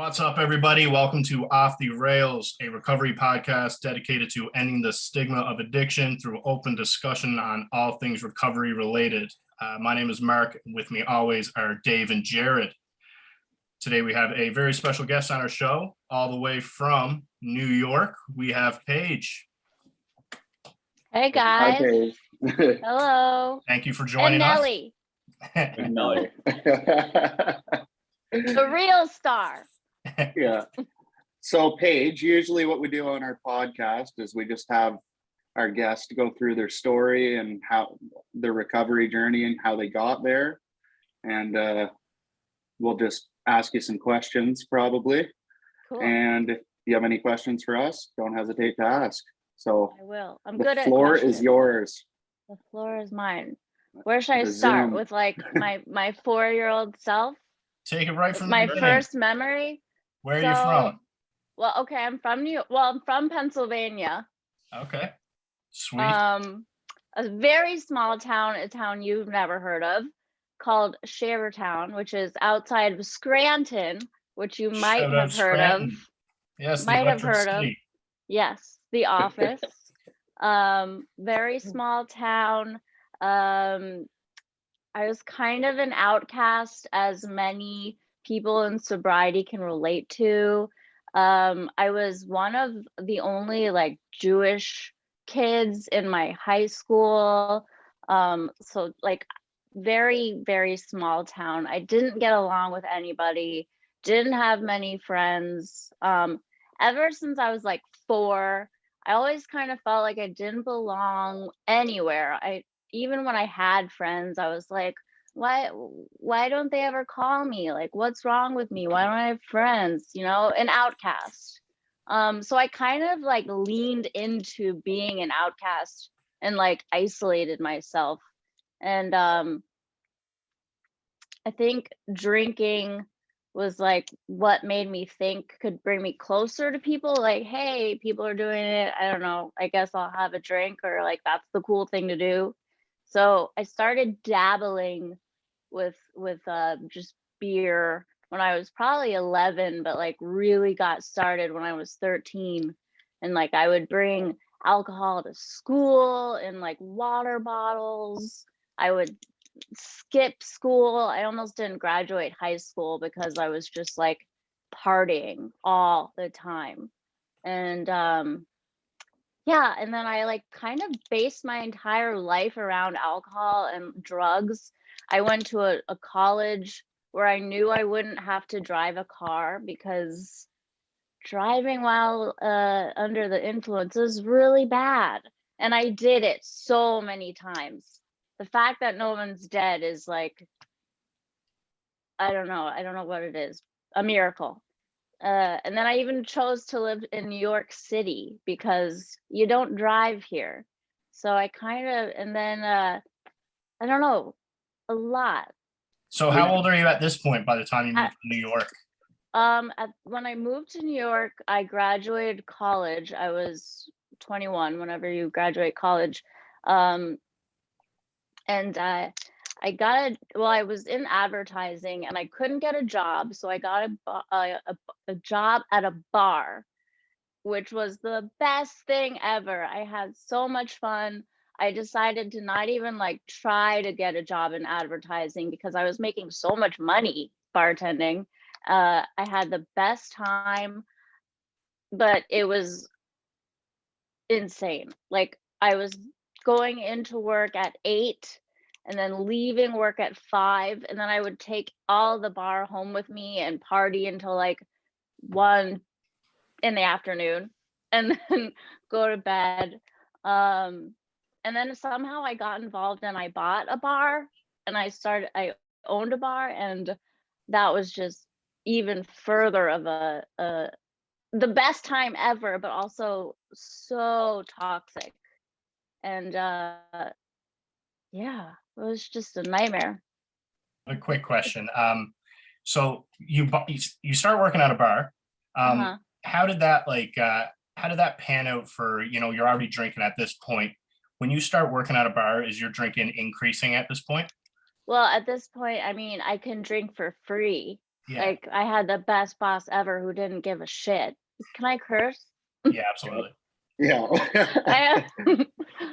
What's up, everybody? Welcome to Off the Rails, a recovery podcast dedicated to ending the stigma of addiction through open discussion on all things recovery related. My name is Mark. With me always are Dave and Jared. Today we have a very special guest on our show, all the way from New York. We have Paige. Hey guys. Hi, Paige. Hello. Thank you for joining and us. Nelly, And Nelly. the real star. Yeah. So Paige, usually what we do on our podcast is we just have our guests go through their story and how their recovery journey and how they got there. And we'll just ask you some questions probably. Cool. And if you have any questions for us, don't hesitate to ask. So I will. I'm the good at floor questions. is yours. The floor is mine. Where should I The start? Zoom. With like my 4-year-old self? Take it right from My the beginning. first memory? Where are you from? Well, okay, I'm from I'm from Pennsylvania. Okay. Sweet. A very small town, a town you've never heard of, called Shavertown, which is outside of Scranton, which you might Shout out have heard Scranton. of. Yes, the Might have Electric heard of. City. Yes, The Office. Very small town. I was kind of an outcast, as many people in sobriety can relate to. I was one of the only like Jewish kids in my high school. So like very, very small town. I didn't get along with anybody, didn't have many friends. Ever since I was like 4, I always kind of felt like I didn't belong anywhere. Even when I had friends, I was like, why don't they ever call me? Like, what's wrong with me? Why don't I have friends? You know, an outcast. So I kind of like leaned into being an outcast and like isolated myself. And I think drinking was like what made me think could bring me closer to people. Like, hey, people are doing it. I don't know. I guess I'll have a drink, or like that's the cool thing to do. So I started dabbling with just beer when I was probably 11, but like really got started when I was 13. And like I would bring alcohol to school in like water bottles. I would skip school. I almost didn't graduate high school because I was just like partying all the time. And yeah, and then I like kind of based my entire life around alcohol and drugs. I went to a college where I knew I wouldn't have to drive a car, because driving while under the influence is really bad. And I did it so many times. The fact that no one's dead is like, I don't know what it is, a miracle. And then I even chose to live in New York City because you don't drive here. So I kind of, and then I don't know, a lot. So how old are you at this point by the time you moved to New York? When I moved to New York, I graduated college. I was 21 whenever you graduate college. And I was in advertising and I couldn't get a job. So I got a job at a bar, which was the best thing ever. I had so much fun. I decided to not even like try to get a job in advertising because I was making so much money bartending. I had the best time, but it was insane. Like I was going into work at 8 and then leaving work at 5, and then I would take all the bar home with me and party until like 1 in the afternoon and then go to bed. And then somehow I got involved and I bought a bar and I owned a bar, and that was just even further of the best time ever, but also so toxic. And yeah, it was just a nightmare. A quick question. So you start working at a bar. How did that pan out for, you're already drinking at this point? When you start working at a bar, is your drinking increasing at this point? Well, at this point, I mean, I can drink for free. Yeah, Like I had the best boss ever who didn't give a shit. Can I curse? yeah, absolutely. Yeah. I have,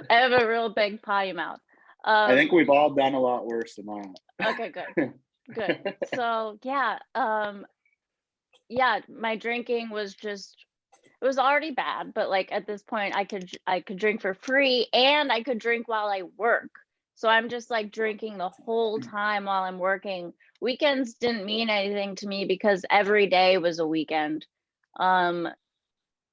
I have a real big potty mouth. I think we've all done a lot worse than that. Okay, good. So yeah, my drinking was just, it was already bad, but like at this point I could drink for free and I could drink while I work. So I'm just like drinking the whole time while I'm working. Weekends didn't mean anything to me because every day was a weekend. Um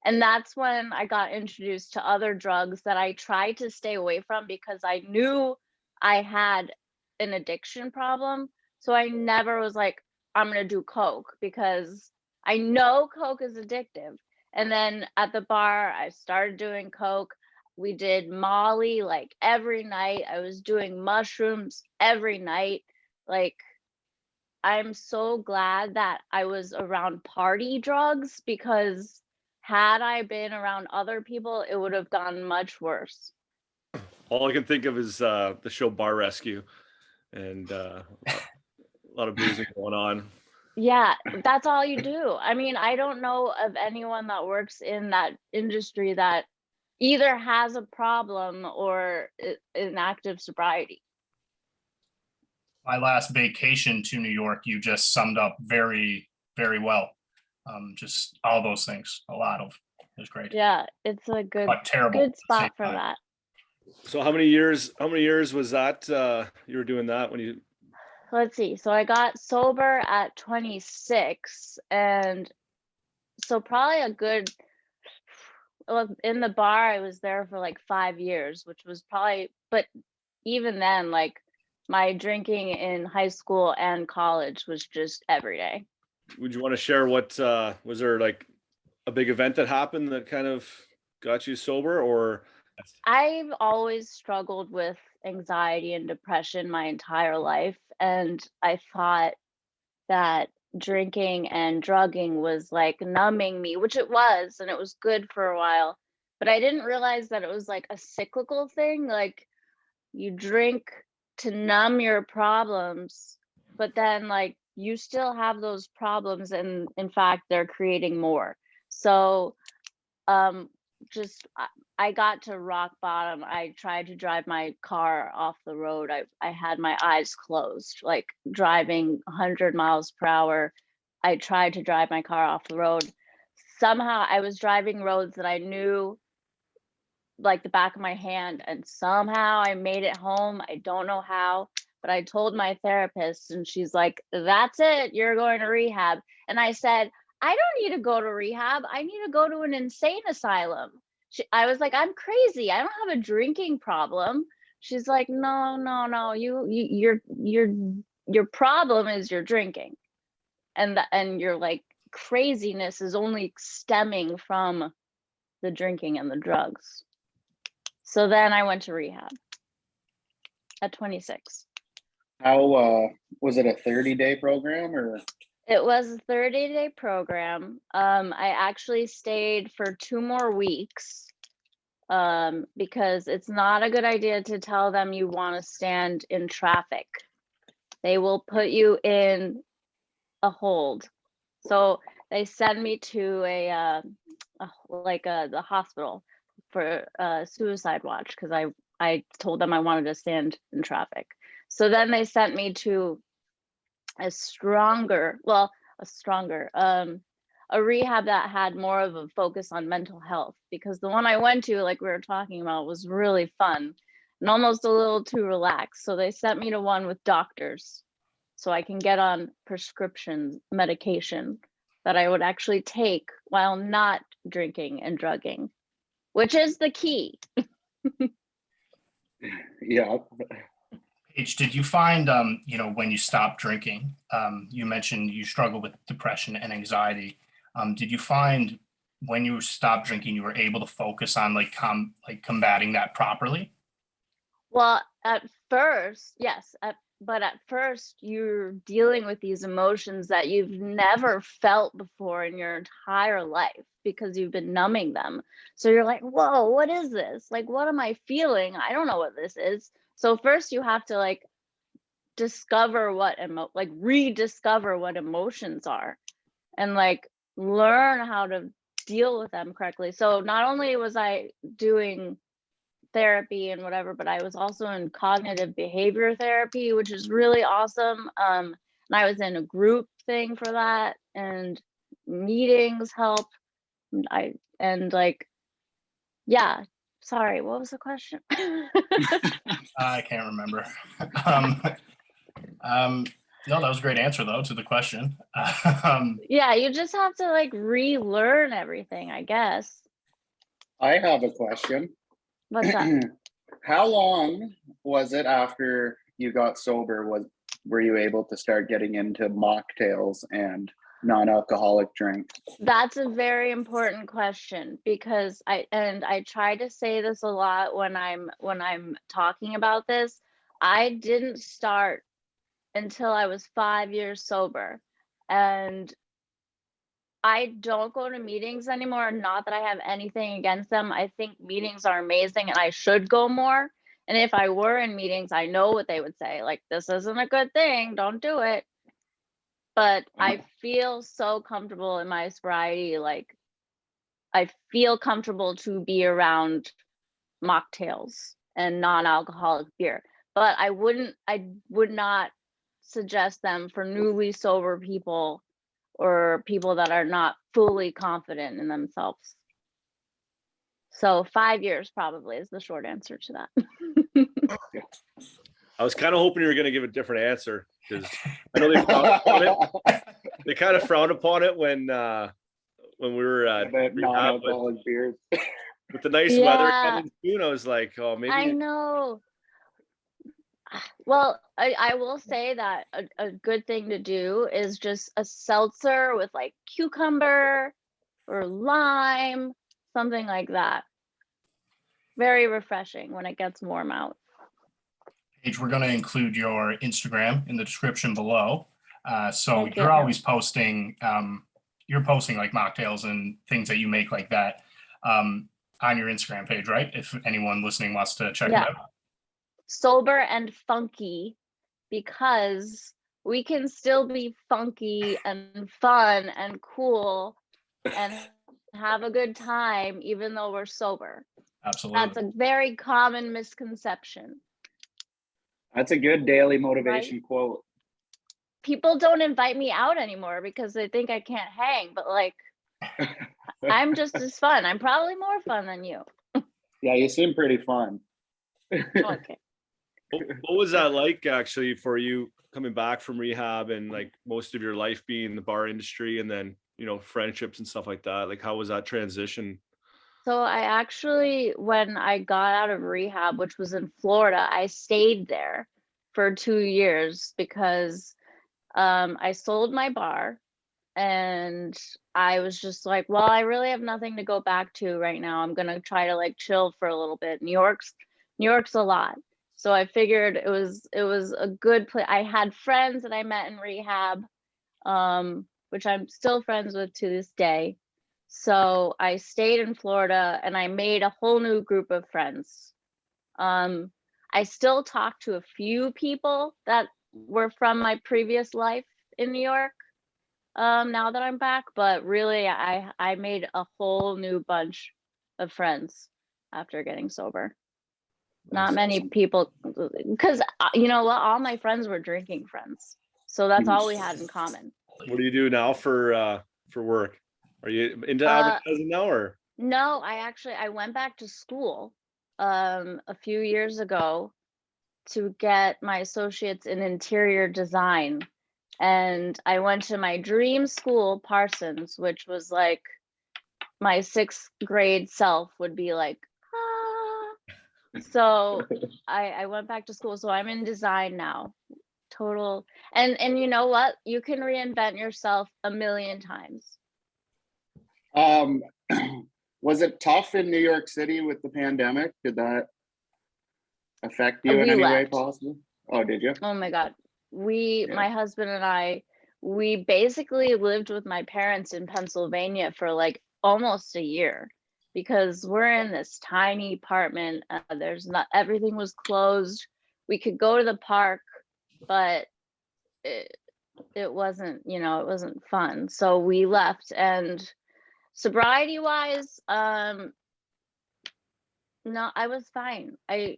and that's when I got introduced to other drugs that I tried to stay away from because I knew I had an addiction problem. So I never was like, I'm going to do Coke because I know Coke is addictive. And then at the bar, I started doing Coke. We did Molly like every night. I was doing mushrooms every night. Like, I'm so glad that I was around party drugs because had I been around other people, it would have gone much worse. All I can think of is the show Bar Rescue, and a lot of boozing going on. Yeah, that's all you do. I mean, I don't know of anyone that works in that industry that either has a problem or in active sobriety. My last vacation to New York, you just summed up very, very well. Just all those things, a lot of, it was great. Yeah, it's a But terrible at good the same spot for time. that. So how many years was that you were doing that when you? Let's see. So I got sober at 26, and so probably a good, well, in the bar I was there for like 5 years, which was probably, but even then, like my drinking in high school and college was just every day. Would you want to share what was there like a big event that happened that kind of got you sober, or? I've always struggled with anxiety and depression my entire life, and I thought that drinking and drugging was like numbing me, which it was, and it was good for a while. But I didn't realize that it was like a cyclical thing. Like you drink to numb your problems, but then like you still have those problems, and in fact, they're creating more. So just I got to rock bottom. I tried to drive my car off the road. I had my eyes closed, like driving 100 miles per hour. I tried to drive my car off the road. Somehow I was driving roads that I knew like the back of my hand, and somehow I made it home. I don't know how, but I told my therapist and she's like, "That's it, you're going to rehab." And I said, "I don't need to go to rehab. I need to go to an insane asylum." I was like, "I'm crazy. I don't have a drinking problem." She's like, "No. Your problem is your drinking, and your like craziness is only stemming from the drinking and the drugs." So then I went to rehab at 26. How was it, a 30-day program or? It was a 30-day program. I actually stayed for 2 more weeks because it's not a good idea to tell them you want to stand in traffic. They will put you in a hold. So they send me to the hospital for suicide watch because I told them I wanted to stand in traffic. So then they sent me to a rehab that had more of a focus on mental health, because the one I went to, like we were talking about, was really fun and almost a little too relaxed. So they sent me to one with doctors so I can get on prescription medication that I would actually take while not drinking and drugging, which is the key. Yeah. Paige, did you find, when you stopped drinking, you mentioned you struggle with depression and anxiety. Did you find when you stopped drinking, you were able to focus on combating that properly? Well, at first, yes, but at first you're dealing with these emotions that you've never felt before in your entire life because you've been numbing them. So you're like, whoa, what is this? Like, what am I feeling? I don't know what this is. So first you have to like discover rediscover what emotions are, and like learn how to deal with them correctly. So not only was I doing therapy and whatever, but I was also in cognitive behavior therapy, which is really awesome. And I was in a group thing for that, and meetings help. Yeah. Sorry, what was the question? I can't remember. No, that was a great answer though to the question. Yeah, you just have to like relearn everything, I guess. I have a question. What's that? How long was it after you got sober were you able to start getting into mocktails and non-alcoholic drinks? That's a very important question, because I try to say this a lot when I'm talking about this. I didn't start until I was 5 years sober, and I don't go to meetings anymore. Not that I have anything against them. I think meetings are amazing and I should go more. And if I were in meetings, I know what they would say, like, this isn't a good thing, don't do it. But I feel so comfortable in my sobriety, like I feel comfortable to be around mocktails and non-alcoholic beer. But I would not suggest them for newly sober people or people that are not fully confident in themselves. So 5 years probably is the short answer to that. I was kind of hoping you were going to give a different answer, because I know they frowned upon it. They kind of frowned upon it when we were at About rehab, non-alcoholic beers. with the nice weather coming soon. I was like, oh, maybe. I know. Well, I will say that a good thing to do is just a seltzer with like cucumber or lime, something like that. Very refreshing when it gets warm out. Paige, we're going to include your Instagram in the description below. So Thank you're you. always posting, you're posting like mocktails and things that you make like that on your Instagram page, right? If anyone listening wants to check it out. Sober and funky, because we can still be funky and fun and cool and have a good time even though we're sober. Absolutely. That's a very common misconception. That's a good daily motivation quote. People don't invite me out anymore because they think I can't hang, but like I'm just as fun. I'm probably more fun than you. Yeah, you seem pretty fun. Okay. What was that like actually for you coming back from rehab and like most of your life being in the bar industry, and then, you know, friendships and stuff like that? Like, how was that transition? So I actually, when I got out of rehab, which was in Florida, I stayed there for 2 years because I sold my bar, and I was just like, well, I really have nothing to go back to right now. I'm gonna try to like chill for a little bit. New York's a lot. So I figured it was a good place. I had friends that I met in rehab, which I'm still friends with to this day. So I stayed in Florida and I made a whole new group of friends. I still talk to a few people that were from my previous life in New York, now that I'm back, but really I made a whole new bunch of friends after getting sober. Not many people, because you know what, all my friends were drinking friends, so that's all we had in common. What do you do now for work? Are you into advertising now, or? No, I went back to school a few years ago to get my associates in interior design, and I went to my dream school, Parsons, which was like my 6th grade self would be like, so I went back to school. So I'm in design now. Total. And you know what? You can reinvent yourself a million times. Was it tough in New York City with the pandemic? Did that affect you in any way possible? Oh, did you? Oh my God. My husband and I, we basically lived with my parents in Pennsylvania for like almost a year, because we're in this tiny apartment. Everything was closed. We could go to the park but it wasn't, you know, it wasn't fun. So we left. And sobriety wise, no, I was fine. I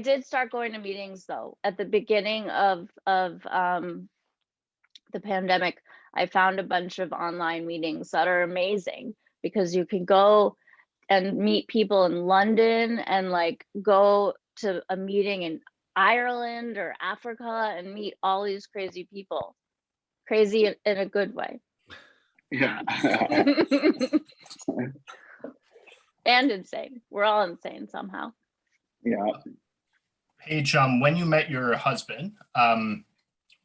did start going to meetings though. At the beginning of the pandemic, I found a bunch of online meetings that are amazing because you can go and meet people in London and like go to a meeting in Ireland or Africa and meet all these crazy people. Crazy in a good way. Yeah. And insane. We're all insane somehow. Yeah. Paige, when you met your husband,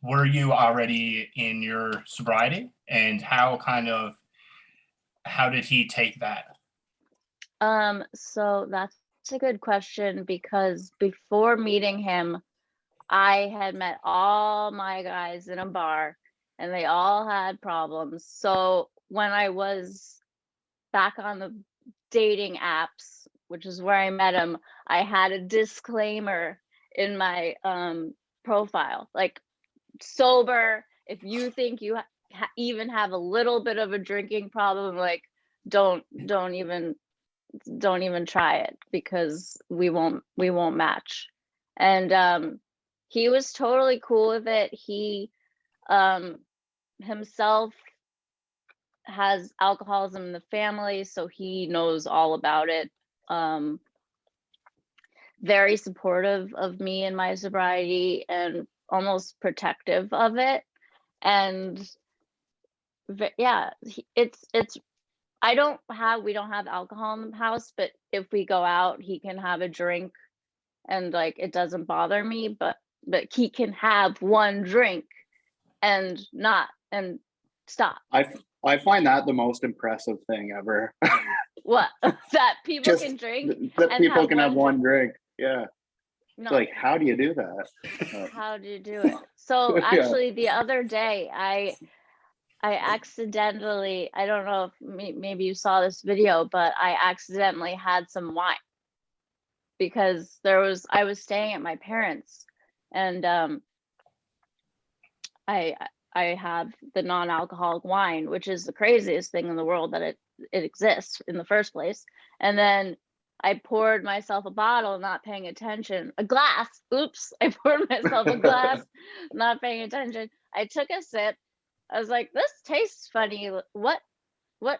were you already in your sobriety, and how did he take that? So that's a good question, because before meeting him, I had met all my guys in a bar and they all had problems. So when I was back on the dating apps, which is where I met him, I had a disclaimer in my profile, like, sober. If you think you even have a little bit of a drinking problem, like, don't even try it, because we won't match. And he was totally cool with it. He himself has alcoholism in the family, so he knows all about it. Very supportive of me and my sobriety, and almost protective of it. And yeah, it's we don't have alcohol in the house, but if we go out, he can have a drink and like it doesn't bother me, but he can have one drink and stop. I find that the most impressive thing ever. What? That people Just can drink that and people can have one drink. drink. Yeah. No. It's like, how do you do that? How do you do it? So Yeah. actually the other day I accidentally, I don't know if maybe you saw this video, but I accidentally had some wine, because I was staying at my parents', and I have the non-alcoholic wine, which is the craziest thing in the world that it exists in the first place. And then I poured myself a bottle, not paying attention, a glass. Oops, I poured myself a glass, not paying attention. I took a sip. I was like, this tastes funny. What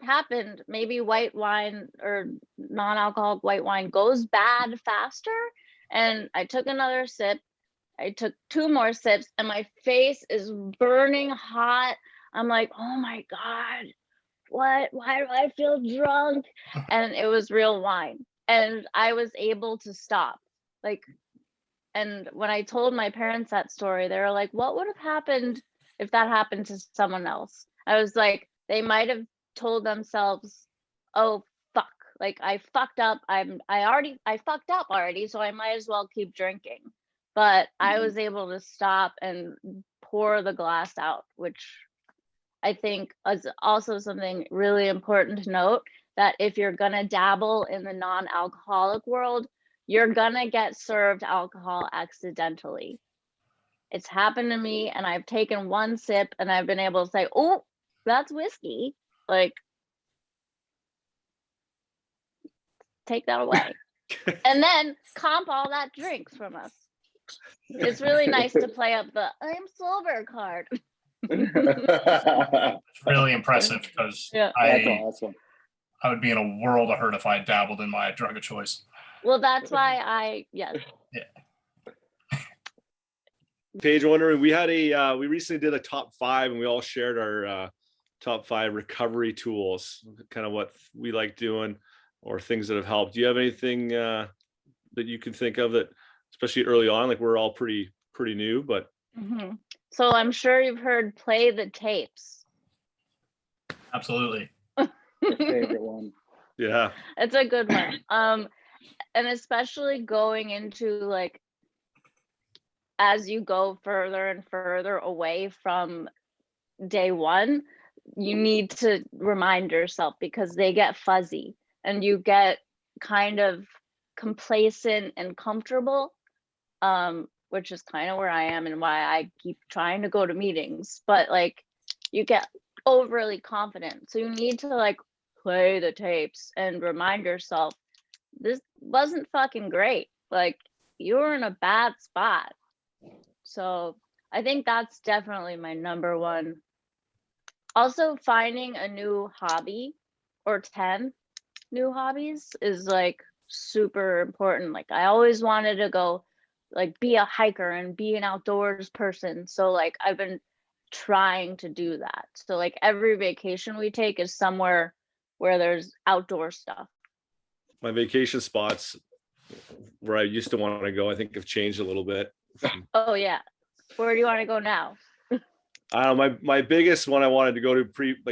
happened? Maybe white wine or non-alcoholic white wine goes bad faster. And I took another sip. I took 2 more sips and my face is burning hot. I'm like, oh my God, why do I feel drunk? And it was real wine. And I was able to stop. Like, and when I told my parents that story, they were like, what would have happened if that happened to someone else? I was like, they might have told themselves, oh, fuck, like I fucked up. I fucked up already, so I might as well keep drinking. But I was able to stop and pour the glass out, which I think is also something really important to note, that if you're gonna dabble in the non-alcoholic world, you're gonna get served alcohol accidentally. It's happened to me, and I've taken 1 sip and I've been able to say, oh, that's whiskey. Like, take that away. And then comp all that drinks from us. It's really nice to play up the I'm sober card. It's really impressive, because Yeah. That's awesome. I would be in a world of hurt if I dabbled in my drug of choice. Well, that's why yes. Paige, wondering, we recently did a top 5 and we all shared our top 5 recovery tools, kind of what we like doing or things that have helped. Do you have anything that you can think of that, especially early on, like we're all pretty new, but. Mm-hmm. So I'm sure you've heard play the tapes. Absolutely. Your favorite one. Yeah. It's a good one. And especially going into like, as you go further and further away from day one, you need to remind yourself, because they get fuzzy and you get kind of complacent and comfortable which is kind of where I am and why I keep trying to go to meetings. But like, you get overly confident, so you need to like play the tapes and remind yourself this wasn't fucking great. Like, you were in a bad spot. So I think that's definitely my number one. Also, finding a new hobby or 10 new hobbies is like super important. Like, I always wanted to go like be a hiker and be an outdoors person. So like, I've been trying to do that. So like, every vacation we take is somewhere where there's outdoor stuff. My vacation spots where I used to want to go, I think have changed a little bit. Oh yeah. Where do you want to go now? I don't know, my biggest one I wanted to go to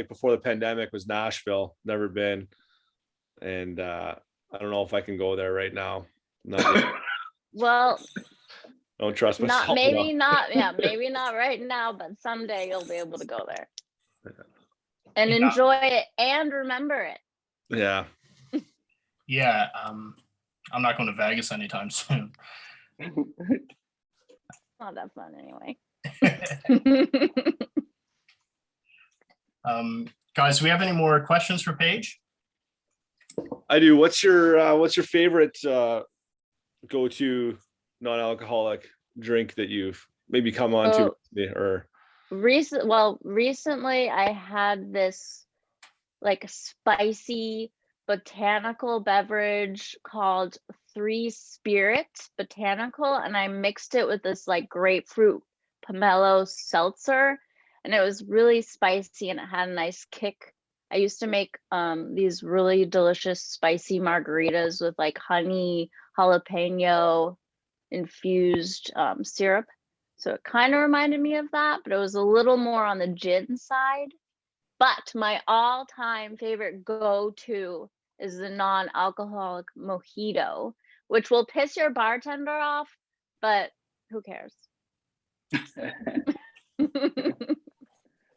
before the pandemic was Nashville. Never been. And I don't know if I can go there right now. Not yet. Well, Don't trust myself. maybe not right now, but someday you'll be able to go there and Yeah. enjoy it and remember it. Yeah. Yeah, I'm not going to Vegas anytime soon. Not that fun anyway. Guys, do we have any more questions for Paige? I do. What's your favorite go-to non-alcoholic drink that you've maybe come on to or recently I had this like spicy botanical beverage called 3 Spirit Botanical, and I mixed it with this like grapefruit pomelo seltzer, and it was really spicy and it had a nice kick. I used to make these really delicious spicy margaritas with like honey, jalapeno infused syrup. So it kind of reminded me of that, but it was a little more on the gin side. But my all-time favorite go-to is the non-alcoholic mojito, which will piss your bartender off, but who cares?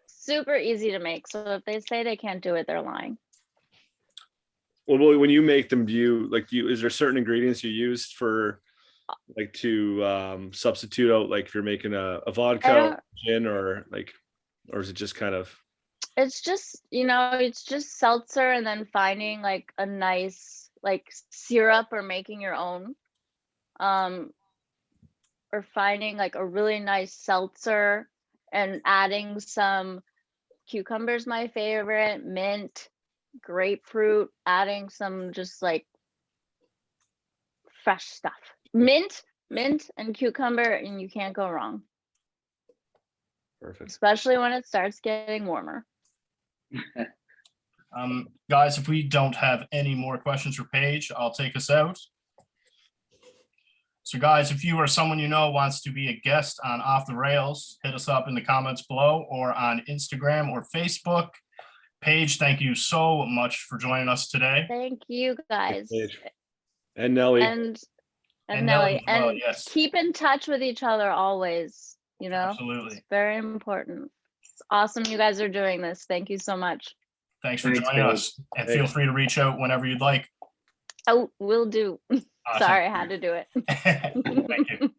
Super easy to make. So if they say they can't do it, they're lying. well, when you make them, is there certain ingredients you use for like to substitute out, like if you're making a vodka gin or is it just kind of? It's just, it's just seltzer and then finding like a nice like syrup or making your own. Or finding like a really nice seltzer and adding some cucumbers, my favorite, mint, grapefruit, adding some just like fresh stuff. Mint and cucumber, and you can't go wrong. Perfect. Especially when it starts getting warmer. Guys, if we don't have any more questions for Paige, I'll take us out. So guys, if you or someone you know wants to be a guest on Off the Rails, hit us up in the comments below or on Instagram or Facebook. Paige, thank you so much for joining us today. Thank you guys. Paige. And Nelly. And Nelly Nelly. as well, And yes. keep in touch with each other always, Absolutely. It's very important. It's awesome you guys are doing this. Thank you so much. Thanks for joining us. And feel free to reach out whenever you'd like. Oh, will do. Awesome. Sorry, I had to do it. Thank you.